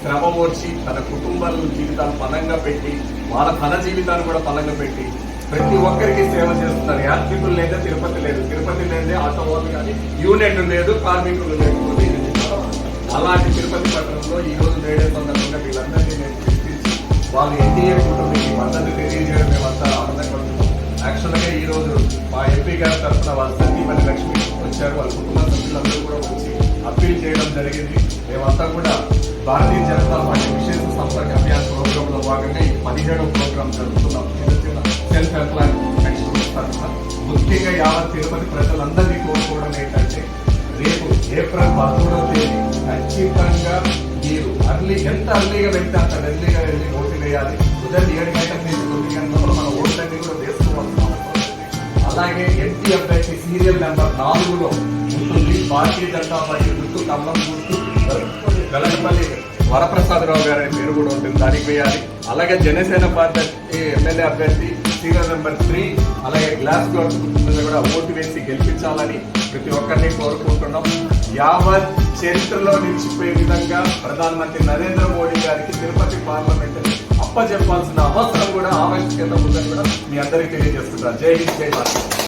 శ్రమ ఓర్చి తన కుటుంబాల జీవితాలు పనంగా పెట్టి తన జీవితాన్ని కూడా పనంగా పెట్టి ప్రతి ఒక్కరికి సేవ చేస్తున్నారు. యాత్రికులు లేదా తిరుపతి లేదు, తిరుపతి లేదే ఆటో వాళ్ళు కానీ యూనిట్ లేదు, కార్మికులు లేకపోతే అలాంటి తిరుపతి పట్టణంలో ఈ రోజు మేడే సందర్భంగా వీళ్ళందరినీ నేను గుర్తించి వాళ్ళు ఎన్టీఏ కుటుంబం ఈ మద్దతు తెలియజేయడం మేమంతా ఆనందపడుతున్నాం. యాక్చువల్గా ఈ రోజు మా ఎంపీ గారి తరఫున వాళ్ళ సతీమణి లక్ష్మి వచ్చారు, వాళ్ళ కుటుంబ సభ్యులందరూ కూడా వచ్చి అప్పీల్ చేయడం జరిగింది. మేమంతా కూడా భారతీయ జనతా పార్టీ విశేష సంపర్క అభియాన్ ప్రోగ్రామ్ లో భాగంగా ఈ 17వ ప్రోగ్రామ్ జరుపుతున్నాం. సెల్ఫ్ ఎంప్లాయ్మెంట్ తరఫున ముఖ్యంగా యావత్ తిరుపతి ప్రజలందరినీ కోరుకోవడం ఏంటంటే రేపు ఏప్రిల్ 13వ తేదీ ఖచ్చితంగా మీరు ఎంత అర్లీగా వెళ్తే అంత ఎర్లీగా వెళ్ళి ఓటు వేయాలి. ఉదయం 7 గంటల నుంచి 9 గంటల మన ఓట్లన్నీ కూడా వేసుకోవాల్సిన అవసరం ఉంది. అలాగే ఎంపీ అభ్యర్థి సీరియల్ నెంబర్ 4లో ఉంటుంది. భారతీయ జనతా పార్టీ గుర్తు కమలం గుర్తు వెలంపల్లి వరప్రసాదరావు గారి పేరు కూడా ఉంటుంది, దానికి వేయాలి. అలాగే జనసేన పార్టీ ఎమ్మెల్యే అభ్యర్థి సీరియల్ నెంబర్ 3 అలాగే గ్లాస్ డోర్ మీద కూడా ఓటు వేసి గెలిపించాలని ప్రతి ఒక్కరిని కోరుకుంటున్నాం. యావత్ చరిత్రలో నిలిచిపోయే విధంగా ప్రధానమంత్రి నరేంద్ర మోడీ గారికి తిరుపతి పార్లమెంట్ అప్పచెప్పాల్సిన అవసరం కూడా ఆవశ్యకత ఉందని కూడా మీ అందరికీ తెలియజేస్తున్నారు. జై హింద్, జై భారత్.